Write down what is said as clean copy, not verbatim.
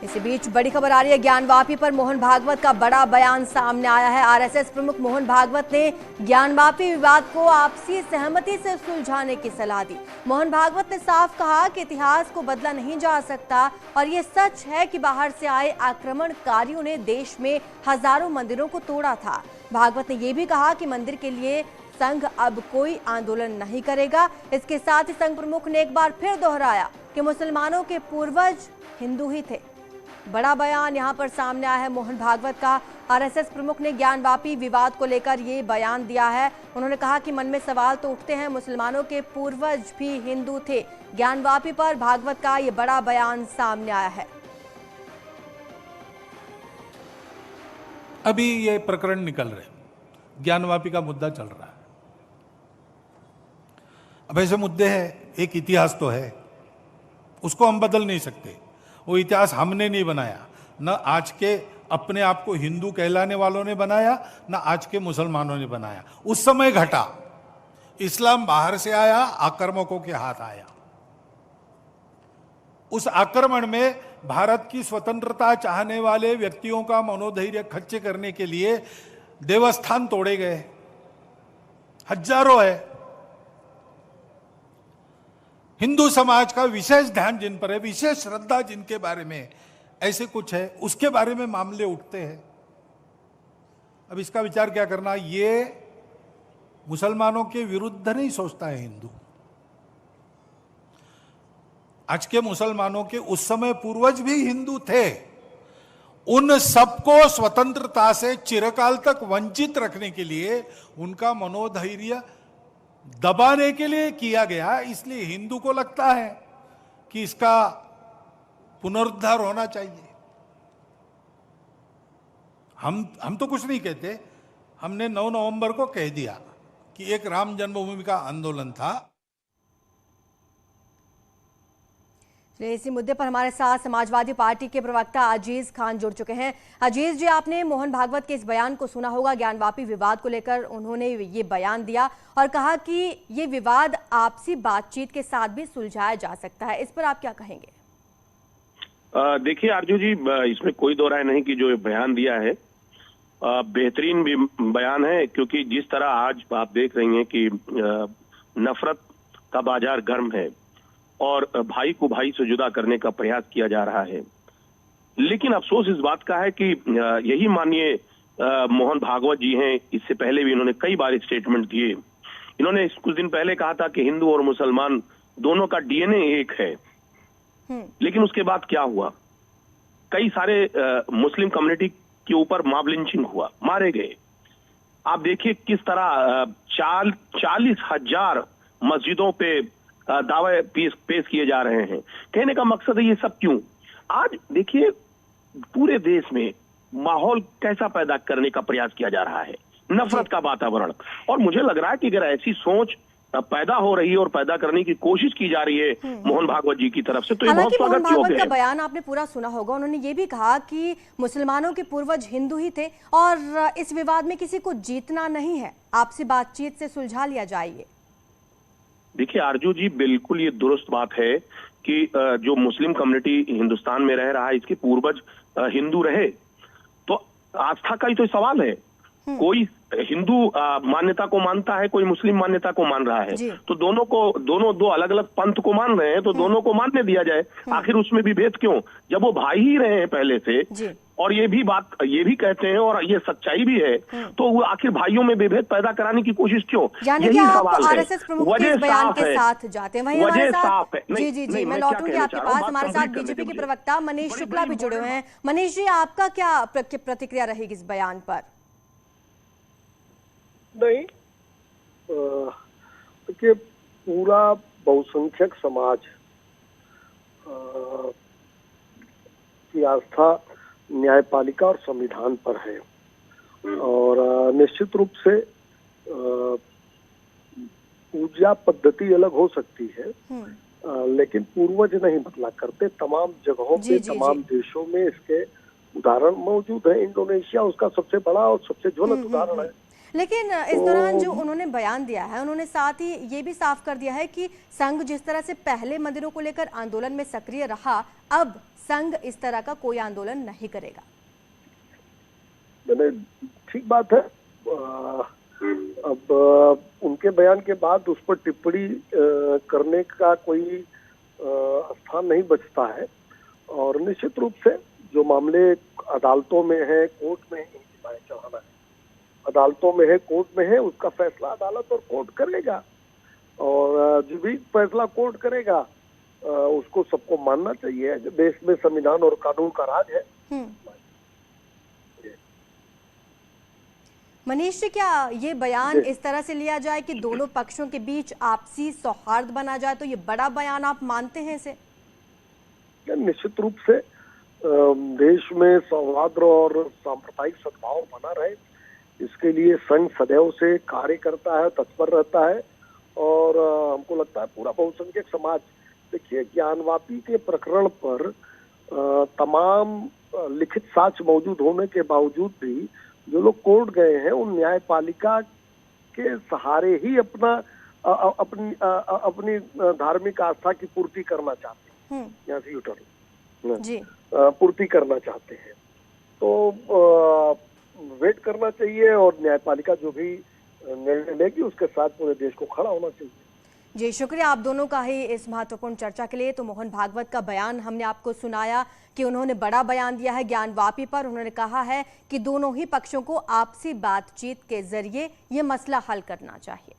इसी बीच बड़ी खबर आ रही है ज्ञानवापी पर मोहन भागवत का बड़ा बयान सामने आया है। आरएसएस प्रमुख मोहन भागवत ने ज्ञानवापी विवाद को आपसी सहमति से सुलझाने की सलाह दी। मोहन भागवत ने साफ कहा कि इतिहास को बदला नहीं जा सकता और ये सच है कि बाहर से आए आक्रमणकारियों ने देश में हजारों मंदिरों को तोड़ा था। भागवत ने यह भी कहा कि मंदिर के लिए संघ अब कोई आंदोलन नहीं करेगा। इसके साथ ही संघ प्रमुख ने एक बार फिर दोहराया कि मुसलमानों के पूर्वज हिंदू ही थे। बड़ा बयान यहां पर सामने आया है मोहन भागवत का। आरएसएस प्रमुख ने ज्ञानवापी विवाद को लेकर ये बयान दिया है। उन्होंने कहा कि मन में सवाल तो उठते हैं, मुसलमानों के पूर्वज भी हिंदू थे। ज्ञानवापी पर भागवत का ये बड़ा बयान सामने आया है। अभी ये प्रकरण निकल रहे, ज्ञानवापी का मुद्दा चल रहा है। अब ऐसे मुद्दे हैं, एक इतिहास तो है, उसको हम बदल नहीं सकते। वो इतिहास हमने नहीं बनाया, न आज के अपने आप को हिंदू कहलाने वालों ने बनाया, न आज के मुसलमानों ने बनाया। उस समय घटा, इस्लाम बाहर से आया, आक्रमकों के हाथ आया। उस आक्रमण में भारत की स्वतंत्रता चाहने वाले व्यक्तियों का मनोधैर्य खच्चे करने के लिए देवस्थान तोड़े गए, हजारों है। हिंदू समाज का विशेष ध्यान जिन पर है, विशेष श्रद्धा जिनके बारे में ऐसे कुछ है, उसके बारे में मामले उठते हैं। अब इसका विचार क्या करना, ये मुसलमानों के विरुद्ध नहीं सोचता है हिंदू। आज के मुसलमानों के उस समय पूर्वज भी हिंदू थे। उन सबको स्वतंत्रता से चिरकाल तक वंचित रखने के लिए उनका मनोधैर्य दबाने के लिए किया गया। इसलिए हिंदू को लगता है कि इसका पुनरुद्धार होना चाहिए। हम तो कुछ नहीं कहते, हमने 9 नवंबर को कह दिया कि एक राम जन्मभूमि का आंदोलन था। इसी मुद्दे पर हमारे साथ समाजवादी पार्टी के प्रवक्ता अजीज खान जुड़ चुके हैं। अजीज जी, आपने मोहन भागवत के इस बयान को सुना होगा। ज्ञानवापी विवाद को लेकर उन्होंने ये बयान दिया और कहा कि ये विवाद आपसी बातचीत के साथ भी सुलझाया जा सकता है। इस पर आप क्या कहेंगे? देखिए आरजू जी, इसमें कोई दो राय नहीं कि जो बयान दिया है बेहतरीन भी बयान है, क्योंकि जिस तरह आज आप देख रही हैं कि नफरत का बाजार गर्म है और भाई को भाई से जुदा करने का प्रयास किया जा रहा है। लेकिन अफसोस इस बात का है कि यही माननीय मोहन भागवत जी हैं, इससे पहले भी इन्होंने कई बार स्टेटमेंट दिए। इन्होंने कुछ दिन पहले कहा था कि हिंदू और मुसलमान दोनों का डीएनए एक है। लेकिन उसके बाद क्या हुआ, कई सारे मुस्लिम कम्युनिटी के ऊपर मॉब लिंचिंग हुआ, मारे गए। आप देखिए किस तरह 40,000 मस्जिदों पे दावे पेश किए जा रहे हैं। कहने का मकसद है ये सब क्यों? आज देखिए पूरे देश में माहौल कैसा पैदा करने का प्रयास किया जा रहा है, नफरत का वातावरण। और मुझे लग रहा है कि अगर ऐसी सोच पैदा हो रही है और पैदा करने की कोशिश की जा रही है मोहन भागवत जी की तरफ से, तो ये बहुत स्वागत योग्य है। का बयान आपने पूरा सुना होगा। उन्होंने ये भी कहा कि मुसलमानों के पूर्वज हिंदू ही थे और इस विवाद में किसी को जीतना नहीं है, आपसी बातचीत से सुलझा लिया जाए। देखिए आरजू जी, बिल्कुल ये दुरुस्त बात है कि जो मुस्लिम कम्युनिटी हिंदुस्तान में रह रहा है, इसके पूर्वज हिंदू रहे, तो आस्था का ही तो सवाल है। कोई हिंदू मान्यता को मानता है, कोई मुस्लिम मान्यता को मान रहा है, तो दोनों दो अलग अलग पंथ को मान रहे हैं, तो दोनों को मानने दिया जाए। आखिर उसमें भी भेद क्यों, जब वो भाई ही रहे हैं पहले से। और ये भी कहते हैं और ये सच्चाई भी है, तो वो आखिर भाइयों में विभेद पैदा कराने की कोशिश क्यों? यही सवाल है। आरएसएस प्रमुख के इस बयान के साथ जाते हैं, वहीं हमारे साथ जी मैं लौटूंगी आपके पास। हमारे साथ बीजेपी के प्रवक्ता मनीष शुक्ला भी जुड़े हुए हैं। मनीष जी, आपका क्या प्रतिक्रिया रहेगी इस बयान पर? नहीं, देखिए पूरा बहुसंख्यक समाज की आस्था न्यायपालिका और संविधान पर है और निश्चित रूप से पूजा पद्धति अलग हो सकती है, लेकिन पूर्वज नहीं बदला करते। तमाम जगहों पे तमाम देशों में इसके उदाहरण मौजूद है। इंडोनेशिया उसका सबसे बड़ा और सबसे ज्वलंत उदाहरण है। लेकिन इस दौरान जो उन्होंने बयान दिया है, उन्होंने साथ ही ये भी साफ कर दिया है कि संघ जिस तरह से पहले मंदिरों को लेकर आंदोलन में सक्रिय रहा, अब संघ इस तरह का कोई आंदोलन नहीं करेगा। ठीक बात है। अब उनके बयान के बाद उस पर टिप्पणी करने का कोई स्थान नहीं बचता है, और निश्चित रूप से जो मामले अदालतों में है, कोर्ट में चढ़ाना है, अदालतों में है, कोर्ट में है, उसका फैसला अदालत और कोर्ट करेगा, और जो भी फैसला कोर्ट करेगा उसको सबको मानना चाहिए। देश में संविधान और कानून का राज है। मनीष जी, क्या ये बयान इस तरह से लिया जाए कि दोनों पक्षों के बीच आपसी सौहार्द बना जाए, तो ये बड़ा बयान आप मानते हैं इसे? निश्चित रूप से देश में सौहार्द और सांप्रदायिक सद्भाव बना रहे, इसके लिए संघ सदैव से कार्य करता है, तत्पर रहता है। और हमको लगता है पूरा बहुसंख्यक समाज, देखिए ज्ञानवापी के प्रकरण पर तमाम लिखित साक्ष्य मौजूद होने के बावजूद भी जो लोग कोर्ट गए हैं, उन न्यायपालिका के सहारे ही अपनी धार्मिक आस्था की पूर्ति करना चाहते हैं, यहाँ से यूटर्न जी पूर्ति करना चाहते हैं। तो वेट करना चाहिए, और न्यायपालिका जो भी निर्णय लेगी उसके साथ पूरे देश को खड़ा होना चाहिए। जी, शुक्रिया आप दोनों का ही इस महत्वपूर्ण चर्चा के लिए। तो मोहन भागवत का बयान हमने आपको सुनाया कि उन्होंने बड़ा बयान दिया है ज्ञानवापी पर। उन्होंने कहा है कि दोनों ही पक्षों को आपसी बातचीत के जरिए ये मसला हल करना चाहिए।